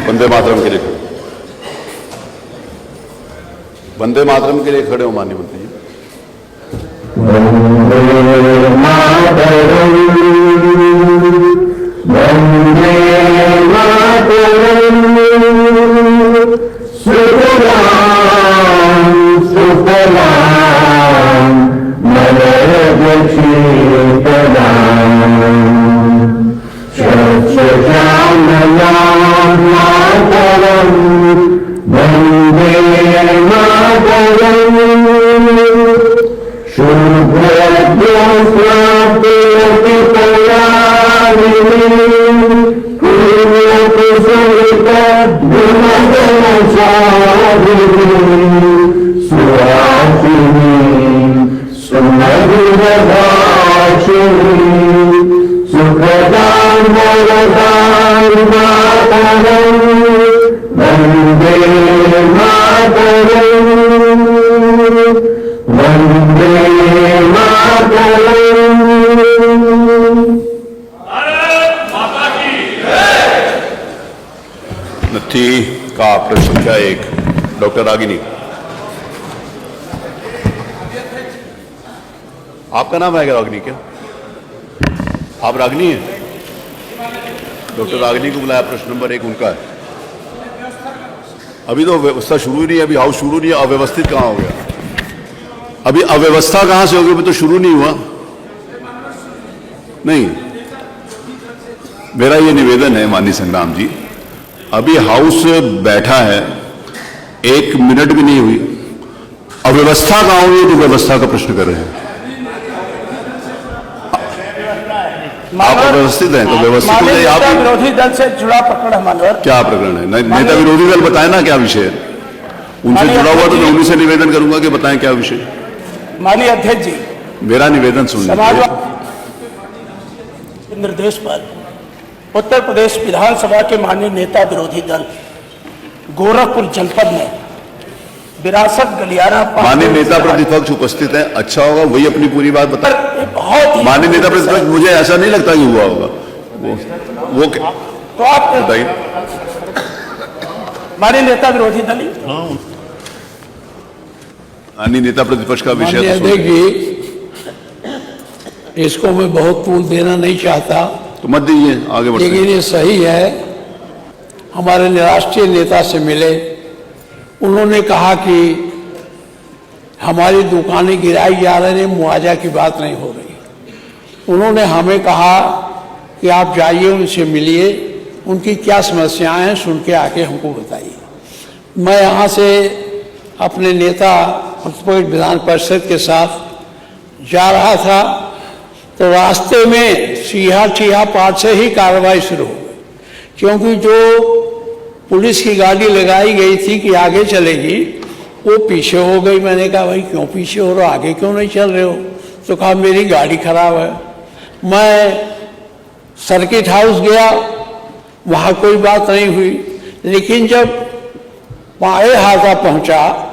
वंदे मातरम के लिए वंदे मातरम के लिए खड़े हो माननीय मंत्री जी। नत्थी का प्रश्न संख्या 1 डॉक्टर रागिनी। आपका नाम है क्या रागिनी? क्या आप रागिनी हैं? डॉक्टर रागिनी को बुलाया। प्रश्न नंबर 1 उनका है। अभी तो व्यवस्था शुरू ही नहीं है, अभी हाउस शुरू नहीं है। अव्यवस्थित कहाँ हो गया? अभी अव्यवस्था कहां से होगी? अभी तो शुरू नहीं हुआ। नहीं, मेरा ये निवेदन है माननीय संग्राम जी, अभी हाउस बैठा है, 1 मिनट भी नहीं हुई, अव्यवस्था कहां हुई? तो व्यवस्था का प्रश्न कर रहे हैं। आप अव्यवस्थित हैं तो व्यवस्थित हो जाए। आप विरोधी दल से जुड़ा प्रकरण है मानवर। क्या प्रकरण है? नेता विरोधी दल बताए ना क्या विषय है, उनसे जुड़ा हुआ। तो मैं उन्हीं से निवेदन करूंगा कि बताएं क्या विषय। माननीय अध्यक्ष जी, मेरा निवेदन सुन समाजवादी निर्देश पर उत्तर प्रदेश विधानसभा के माननीय नेता विरोधी दल गोरखपुर जनपद में विरासत गलियारा। माननीय नेता प्रतिपक्ष उपस्थित है, अच्छा होगा वही अपनी पूरी बात बताए। बहुत माननीय नेता प्रतिपक्ष, मुझे ऐसा नहीं लगता कि हुआ होगा वो तो आप बताइए। माननीय नेता विरोधी दल माननीय नेता प्रतिपक्ष का विषय अध्यक्ष जी, इसको मैं बहुत तूल देना नहीं चाहता, तो मत दीजिए, आगे बढ़ते हैं। लेकिन ये सही है। हमारे राष्ट्रीय नेता से मिले, उन्होंने कहा कि हमारी दुकानें गिराई जा रही हैं, मुआवजा की बात नहीं हो रही। उन्होंने हमें कहा कि आप जाइए, उनसे मिलिए, उनकी क्या समस्याएं हैं सुन के आके हमको बताइए। मैं यहाँ से अपने नेता प्रतिपक्ष विधान परिषद के साथ जा रहा था, तो रास्ते में सीहा पार से ही कार्रवाई शुरू हो गई, क्योंकि जो पुलिस की गाड़ी लगाई गई थी कि आगे चलेगी, वो पीछे हो गई। मैंने कहा भाई क्यों पीछे हो रहे हो, आगे क्यों नहीं चल रहे हो? तो कहा मेरी गाड़ी खराब है। मैं सर्किट हाउस गया, वहाँ कोई बात नहीं हुई, लेकिन जब पाए हाथा पहुँचा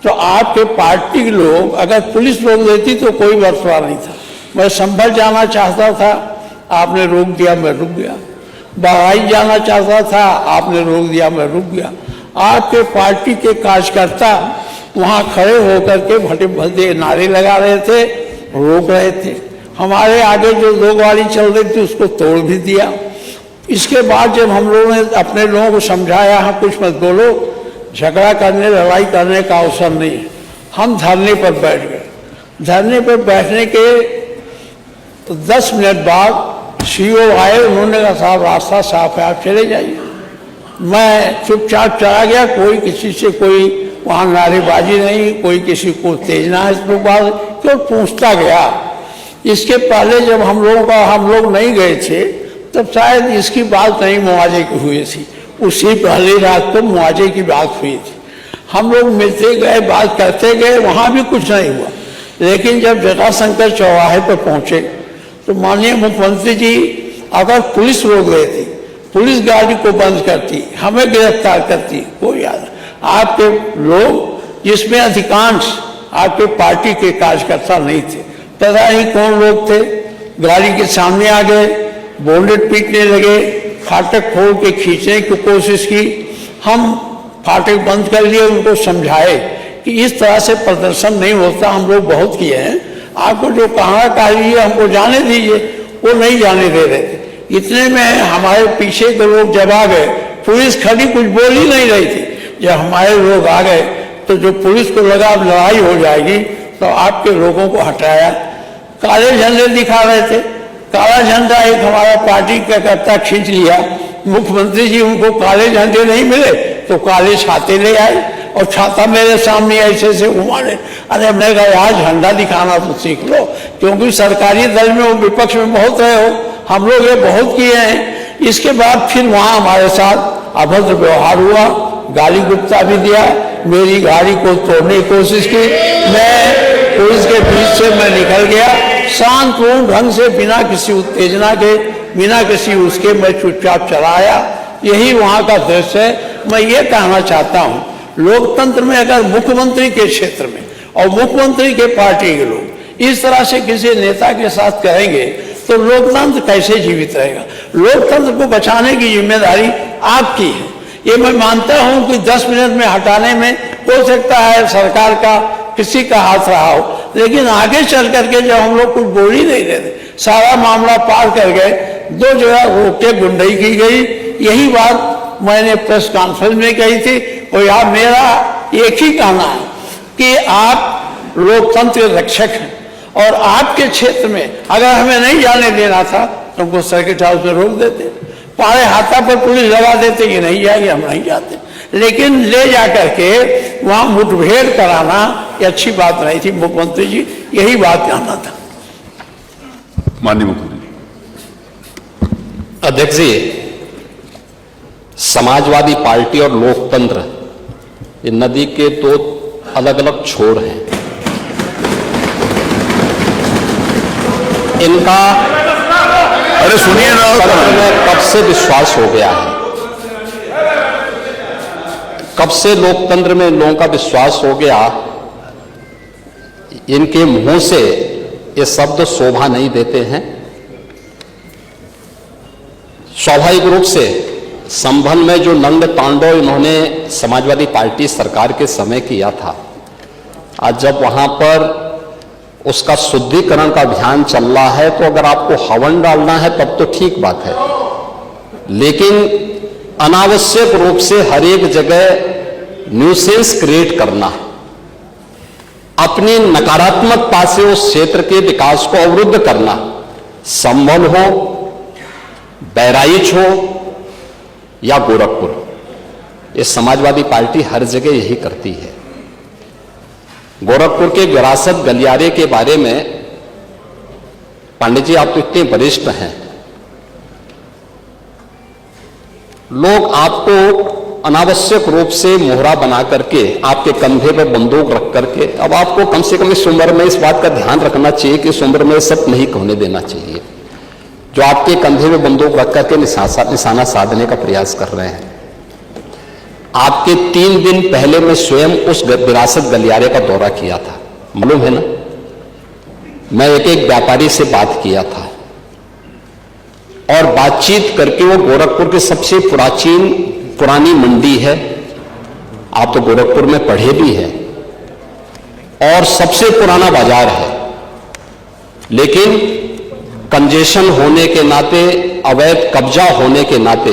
तो आपके पार्टी के लोग, अगर पुलिस रोक देती तो कोई बर्तवा नहीं था। मैं संभल जाना चाहता था, आपने रोक दिया, मैं रुक गया। बहराइच जाना चाहता था, आपने रोक दिया, मैं रुक गया। आपके पार्टी के कार्यकर्ता वहाँ खड़े होकर के भटे भद्दे नारे लगा रहे थे, रोक रहे थे। हमारे आगे जो 2 गाड़ी चल रही थी उसको तोड़ भी दिया। इसके बाद जब हम लोगों ने अपने लोगों को समझाया, हाँ कुछ मत बोलो, झगड़ा करने लड़ाई करने का अवसर नहीं है, हम धरने पर बैठ गए। धरने पर बैठने के तो 10 मिनट बाद सीओ आए, उन्होंने कहा साहब रास्ता साफ है, आप चले जाइए। मैं चुपचाप चला गया, कोई किसी से कोई वहाँ नारेबाजी नहीं, कोई किसी को तेजना है इस प्रकार क्यों पूछता गया। इसके पहले जब हम लोग नहीं गए थे, तब शायद इसकी बात नहीं मुआवजे की हुई थी। उसी पहली रात को मुआवजे की बात हुई थी। हम लोग मिलते गए, बात करते गए, वहाँ भी कुछ नहीं हुआ। लेकिन जब जटाशंकर चौराहे पर पहुँचे तो माननीय मुख्यमंत्री जी, अगर पुलिस रोक रही थी, पुलिस गाड़ी को बंद करती, हमें गिरफ्तार करती, कोई याद। आपके लोग, जिसमें अधिकांश आपके पार्टी के कार्यकर्ता नहीं थे, पता नहीं कौन लोग थे, गाड़ी के सामने आ गए, बोनेट पीटने लगे, फाटक खोल के खींचने की कोशिश की। हम फाटक बंद कर लिए, उनको समझाए कि इस तरह से प्रदर्शन नहीं होता, हम लोग बहुत किए हैं, आपको जो कहा कहिए हमको जाने दीजिए, वो नहीं जाने दे रहे थे। इतने में हमारे पीछे के लोग जब आ गए, पुलिस खड़ी कुछ बोल ही नहीं रही थी। जब हमारे लोग आ गए तो जो पुलिस को लगा अब लड़ाई हो जाएगी तो आपके लोगों को हटाया। काले झंडे दिखा रहे थे, काला झंडा एक हमारा पार्टी का करता खींच लिया। मुख्यमंत्री जी उनको काले झंडे नहीं मिले तो काले छाते ले आए और छाता मेरे सामने ऐसे से घुमाने। अरे मैं कहा यार झंडा दिखाना तो सीख लो, क्योंकि सरकारी दल में वो विपक्ष में बहुत रहे हो, हम लोग ये बहुत किए हैं। इसके बाद फिर वहां हमारे साथ अभद्र व्यवहार हुआ, गाली गुप्ता भी दिया, मेरी गाड़ी को तोड़ने की कोशिश की। मैं पुलिस के बीच से मैं निकल गया, शांतपूर्ण ढंग से, बिना किसी उत्तेजना के, बिना किसी उसके मैं चुपचाप चला आया। यही वहां का दृश्य है। मैं ये कहना चाहता हूँ, लोकतंत्र में अगर मुख्यमंत्री के क्षेत्र में और मुख्यमंत्री के पार्टी के लोग इस तरह से किसी नेता के साथ करेंगे तो लोकतंत्र कैसे जीवित रहेगा? लोकतंत्र को बचाने की जिम्मेदारी आपकी है। ये मैं मानता हूं कि 10 मिनट में हटाने में हो सकता है सरकार का किसी का हाथ रहा हो, लेकिन आगे चल करके जब हम लोग कुछ बोल ही नहीं रहे थे, सारा मामला पार कर गए, 2 जगह रोक के गुंडई की गई। यही बात मैंने प्रेस कॉन्फ्रेंस में कही थी। और यार मेरा एक ही कहना है कि आप लोकतंत्र रक्षक हैं और आपके क्षेत्र में अगर हमें नहीं जाने देना था तो हमको सर्किट हाउस में रोक देते, पारे हाथा पर पुलिस लगा देते कि नहीं जाएगी, हम नहीं जाते। लेकिन ले जा करके वहां मुठभेड़ कराना ये अच्छी बात नहीं थी। मुख्यमंत्री जी यही बात कहना था। माननीय मुख्यमंत्री। अध्यक्ष जी, समाजवादी पार्टी और लोकतंत्र ये नदी के 2 अलग अलग छोर हैं। इनका अरे सुनिए ना, लोकतंत्र में कब से विश्वास हो गया है, कब से लोकतंत्र में लोगों का विश्वास हो गया, इनके मुंह से ये शब्द शोभा नहीं देते हैं। स्वाभाविक रूप से संभल में जो नंग तांडव इन्होंने समाजवादी पार्टी सरकार के समय किया था, आज जब वहां पर उसका शुद्धिकरण का अभियान चल रहा है तो अगर आपको हवन डालना है तब तो ठीक बात है, लेकिन अनावश्यक रूप से हर एक जगह न्यूसेंस क्रिएट करना, अपनी नकारात्मकता से उस क्षेत्र के विकास को अवरुद्ध करना, संभल हो, बहराइच हो या गोरखपुर, ये समाजवादी पार्टी हर जगह यही करती है। गोरखपुर के विरासत गलियारे के बारे में पंडित जी आप तो इतने वरिष्ठ हैं, लोग आपको अनावश्यक रूप से मोहरा बना करके आपके कंधे पर बंदूक रख करके, अब आपको कम से कम इस उम्र में इस बात का ध्यान रखना चाहिए कि इस उम्र में सब नहीं होने देना चाहिए, जो आपके कंधे में बंदूक रख करके निशाना साधने का प्रयास कर रहे हैं। आपके 3 दिन पहले मैं स्वयं उस विरासत गलियारे का दौरा किया था, मालूम है ना। मैं एक व्यापारी से बात किया था और बातचीत करके, वो गोरखपुर की सबसे पुरानी मंडी है, आप तो गोरखपुर में पढ़े भी हैं, और सबसे पुराना बाजार है, लेकिन कंजेशन होने के नाते, अवैध कब्जा होने के नाते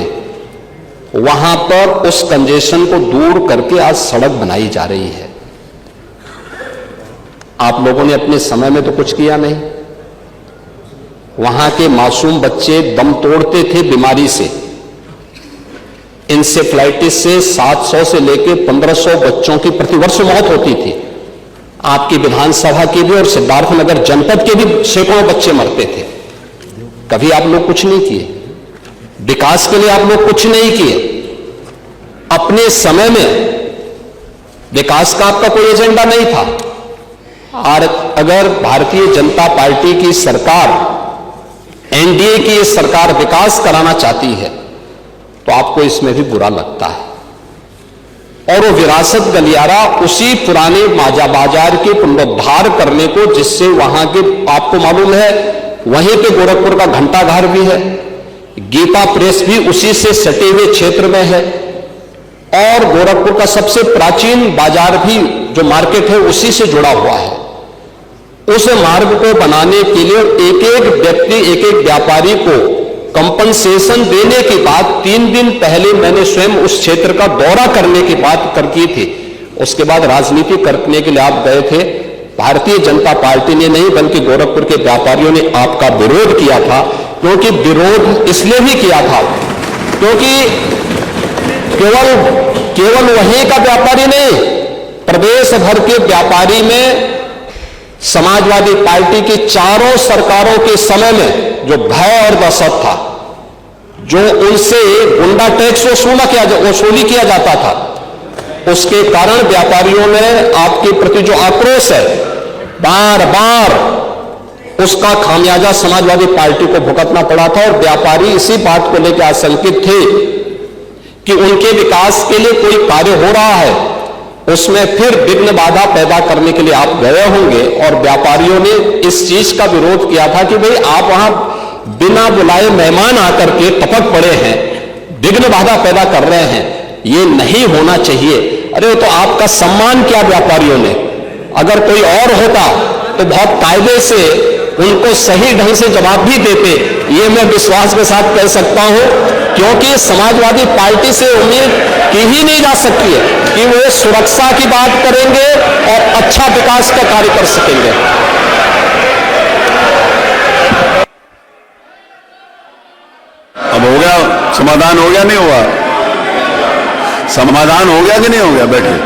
वहां पर उस कंजेशन को दूर करके आज सड़क बनाई जा रही है। आप लोगों ने अपने समय में तो कुछ किया नहीं। वहां के मासूम बच्चे दम तोड़ते थे बीमारी से, इंसेफ्लाइटिस से 700 से लेकर 1500 बच्चों की प्रतिवर्ष मौत होती थी। आपकी विधानसभा की भी और सिद्धार्थनगर जनपद के भी सैकड़ों बच्चे मरते थे। कभी आप लोग कुछ नहीं किए, विकास के लिए आप लोग कुछ नहीं किए। अपने समय में विकास का आपका कोई एजेंडा नहीं था। और अगर भारतीय जनता पार्टी की सरकार, एनडीए की ये सरकार विकास कराना चाहती है तो आपको इसमें भी बुरा लगता है। और वो विरासत गलियारा उसी पुराने बाजार के पुनरुद्धार करने को, जिससे वहां के, आपको मालूम है वहीं पे गोरखपुर का घंटाघर भी है, गीता प्रेस भी उसी से सटे हुए क्षेत्र में है और गोरखपुर का सबसे प्राचीन बाजार भी जो मार्केट है उसी से जुड़ा हुआ है। उस मार्ग को बनाने के लिए एक एक व्यक्ति, एक एक व्यापारी को कंपनसेशन देने की बात 3 दिन पहले मैंने स्वयं उस क्षेत्र का दौरा करने की बात की थी। उसके बाद राजनीति करने के लिए आप गए थे। भारतीय जनता पार्टी ने नहीं बल्कि गोरखपुर के व्यापारियों ने आपका विरोध किया था, क्योंकि विरोध इसलिए भी किया था क्योंकि केवल वहीं का व्यापारी नहीं, प्रदेश भर के व्यापारी में समाजवादी पार्टी की चारों सरकारों के समय में जो भय और दहशत था, जो उनसे गुंडा टैक्स वसूली किया जाता था, उसके कारण व्यापारियों ने आपके प्रति जो आक्रोश है बार बार उसका खामियाजा समाजवादी पार्टी को भुगतना पड़ा था। और व्यापारी इसी बात को लेकर आशंकित थे कि उनके विकास के लिए कोई कार्य हो रहा है, उसमें फिर विघ्न बाधा पैदा करने के लिए आप गए होंगे। और व्यापारियों ने इस चीज का विरोध किया था कि भाई आप वहां बिना बुलाए मेहमान आकर के टपक पड़े हैं, विघ्न बाधा पैदा कर रहे हैं, ये नहीं होना चाहिए। अरे तो आपका सम्मान किया व्यापारियों ने। अगर कोई और होता तो बहुत कायदे से उनको सही ढंग से जवाब भी देते, ये मैं विश्वास के साथ कह सकता हूं, क्योंकि समाजवादी पार्टी से उम्मीद की ही नहीं जा सकती है कि वो सुरक्षा की बात करेंगे और अच्छा विकास का कार्य कर सकेंगे। अब हो गया समाधान? हो गया नहीं हुआ? समाधान हो गया कि नहीं हो गया? बैठिए।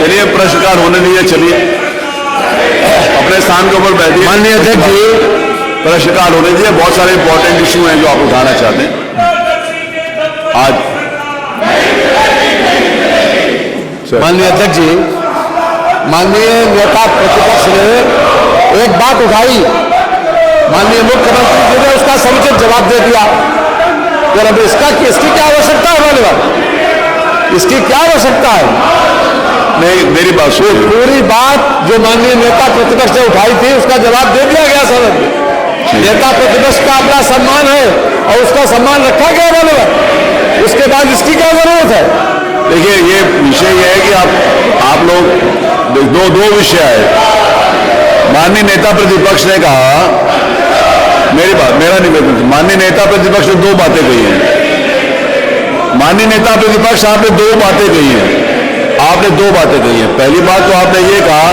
चलिए प्रश्नकाल होने दीजिए, चलिए अपने स्थान के ऊपर बैठिए। माननीय अध्यक्ष जी, प्रश्नकाल होने दीजिए। बहुत सारे इंपॉर्टेंट इश्यू हैं जो आप उठाना चाहते हैं आज। माननीय अध्यक्ष जी, माननीय नेता प्रतिपक्ष ने एक बात उठाई, माननीय मुख्यमंत्री जी ने उसका समुचित जवाब दे दिया। और अब इसकी क्या आवश्यकता है? माननीय, इसकी क्या आवश्यकता है? नहीं, मेरी बात सुन। पूरी बात जो माननीय नेता प्रतिपक्ष ने उठाई थी उसका जवाब दे दिया गया सदन में। नेता प्रतिपक्ष का अपना सम्मान है और उसका सम्मान रखा गया माननीय। उसके बाद इसकी क्या जरूरत है? देखिए, ये विषय ये है कि आप लोग दो विषय है। माननीय नेता प्रतिपक्ष ने कहा, मेरा निवेदन, माननीय नेता प्रतिपक्ष ने 2 बातें कही हैं। माननीय नेता प्रतिपक्ष, आपने 2 बातें कही हैं। आपने 2 बातें कही हैं। पहली बात तो आपने ये कहा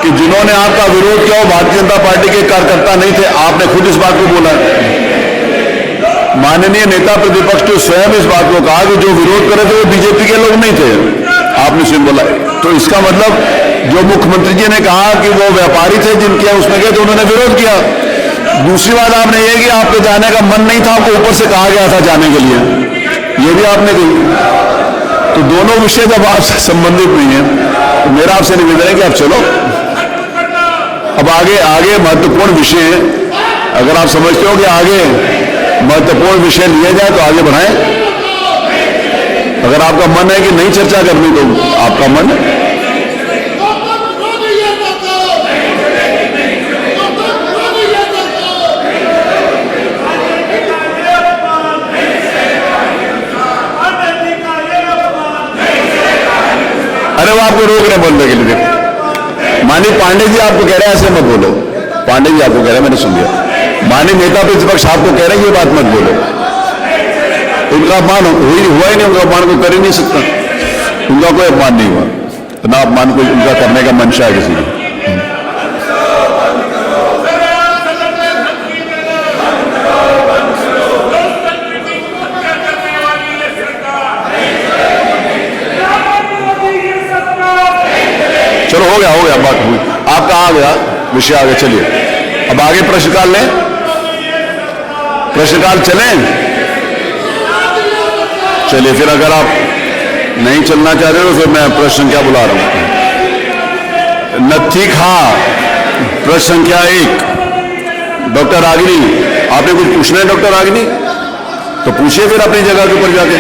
कि जिन्होंने आपका विरोध किया वो भारतीय जनता पार्टी के कार्यकर्ता नहीं थे। आपने खुद इस बात को बोला। माननीय नेता प्रतिपक्ष ने स्वयं इस बात को कहा कि जो विरोध करे थे वो बीजेपी के लोग नहीं थे। आपने स्वयं बोला। तो इसका मतलब जो मुख्यमंत्री जी ने कहा कि वो व्यापारी थे जिनके उसमें गए तो उन्होंने विरोध किया। दूसरी बात आपने ये कि आपके जाने का मन नहीं था, आपको ऊपर से कहा गया था जाने के लिए, ये भी आपने कही। तो दोनों विषय जब आपसे संबंधित नहीं है तो मेरा आपसे निवेदन है कि आप चलो अब आगे महत्वपूर्ण विषय है। अगर आप समझते हो कि आगे महत्वपूर्ण विषय लिए जाए तो आगे बढ़ाएं। अगर आपका मन है कि नहीं चर्चा करनी तो आपका मन है। अरे वो आपको रोक रहे बोलने के लिए। माननीय पांडे जी आपको कह रहे हैं ऐसे मत बोलो। पांडे जी आपको कह रहे हैं, मैंने सुन लिया। माननीय नेता प्रतिपक्ष आपको कह रहे हैं ये बात मत बोलो। उनका अपमान हुआ ही नहीं, उनका अपमान कोई कर ही नहीं सकता। उनका कोई अपमान नहीं हुआ, ना अपमान कोई उनका करने का मंशा है किसी को। चलो हो गया बात हुई। आपका आ गया विषय, आगे चलिए। अब आगे प्रश्नकाल लें, प्रश्नकाल चलें। चलिए फिर अगर आप नहीं चलना चाह रहे हो फिर मैं प्रश्न संख्या बुला रहा हूं। नत्थी खा प्रश्न संख्या 1, डॉक्टर रागिनी। आपने कुछ पूछना है डॉक्टर रागिनी, तो पूछिए फिर अपनी जगह के ऊपर जाके,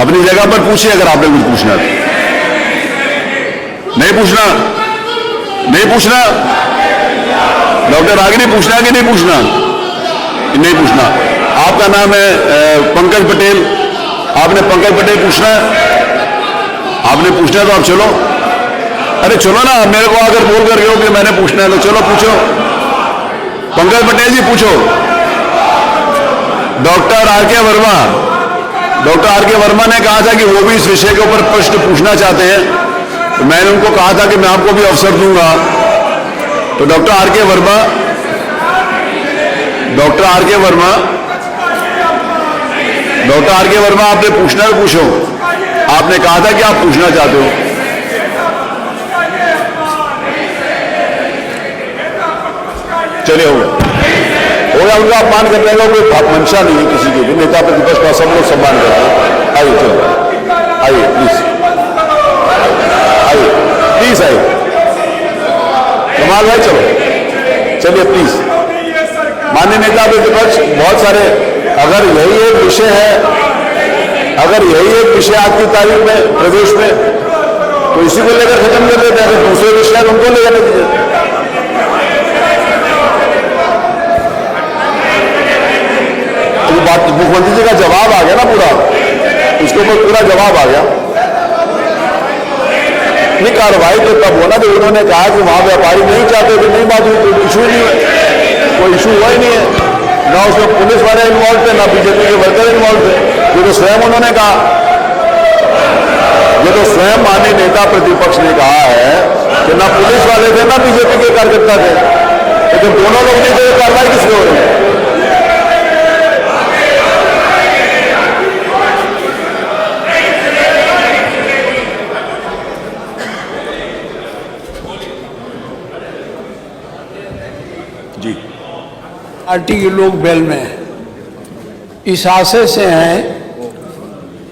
अपनी जगह पर पूछिए अगर आपने कुछ पूछना है। नहीं पूछना, नहीं पूछना डॉक्टर रागिनी, पूछना है कि नहीं पूछना? नहीं पूछना। आपका नाम है पंकज पटेल, आपने पंकज पटेल पूछना है, आपने पूछना है तो आप चलो। अरे चलो ना, मेरे को आकर बोल कर गए हो कि मैंने पूछना है, तो चलो पूछो। पंकज पटेल जी पूछो। डॉक्टर आर के वर्मा, डॉक्टर आर के वर्मा ने कहा था कि वो भी इस विषय के ऊपर प्रश्न पूछना चाहते हैं, तो मैंने उनको कहा था कि मैं आपको भी अवसर दूंगा। तो डॉक्टर आर के वर्मा, डॉक्टर आर के वर्मा, डॉक्टर आर के वर्मा, आपने पूछना है पूछो। आपने कहा था कि आप पूछना चाहते हो। चलिए हो गया, उनका अपमान करने का कोई मंशा नहीं है किसी के भी, नेता प्रतिपक्ष का सब लोग सम्मान करते हैं। आइए चलो, आइए प्लीज, आइए प्लीज, आइए कमाल भाई, चलो चलिए प्लीज। माननीय नेता प्रतिपक्ष, बहुत सारे, अगर यही एक विषय है, अगर यही एक विषय आज की तारीख में प्रदेश में, तो इसी को लेकर खत्म कर देते हैं। अगर दूसरे विषय उनको ले जाने दीजिए। बात मुख्यमंत्री जी का जवाब आ गया ना पूरा, उसके ऊपर पूरा जवाब आ गया। नहीं, कार्रवाई तो तब होना जब उन्होंने कहा कि वहां व्यापारी नहीं चाहते थे, नहीं बात हुई, कोई इशू नहीं है, कोई इशू हुआ ही नहीं है। ना उसमें पुलिस वाले इन्वॉल्व थे, ना बीजेपी के वर्कर इन्वॉल्व थे। ये तो स्वयं उन्होंने कहा, ये तो स्वयं माननीय नेता प्रतिपक्ष ने कहा है कि ना पुलिस वाले थे ना बीजेपी के कार्यकर्ता थे। लेकिन दोनों लोग नहीं थे, कार्रवाई किसने हो रही है? जी, पार्टी के लोग बेल में हैं। इस आशय से हैं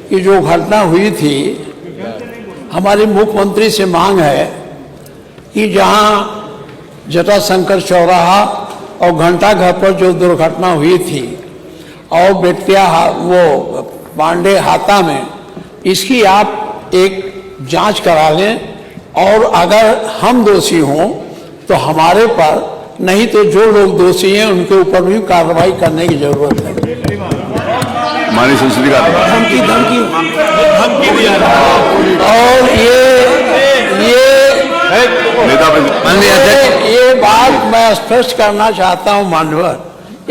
कि जो घटना हुई थी, हमारे मुख्यमंत्री से मांग है कि जहां जटाशंकर चौराहा और घंटा घर पर जो दुर्घटना हुई थी और बेटिया वो पांडे हाता में, इसकी आप एक जांच करा लें, और अगर हम दोषी हों तो हमारे पर, नहीं तो जो लोग दोषी हैं उनके ऊपर भी कार्रवाई करने की जरूरत है। माननीय संसदीय धमकी और ये बात मैं स्पष्ट करना चाहता हूं मानवर,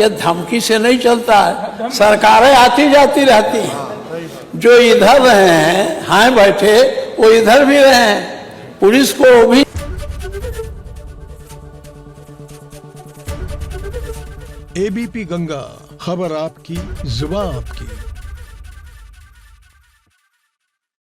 ये धमकी से नहीं चलता है। सरकारें आती जाती रहती हैं, जो इधर रहे हैं हाँ बैठे, वो इधर भी रहे हैं, पुलिस को भी। एबीपी गंगा, खबर आपकी, जुबान आपकी।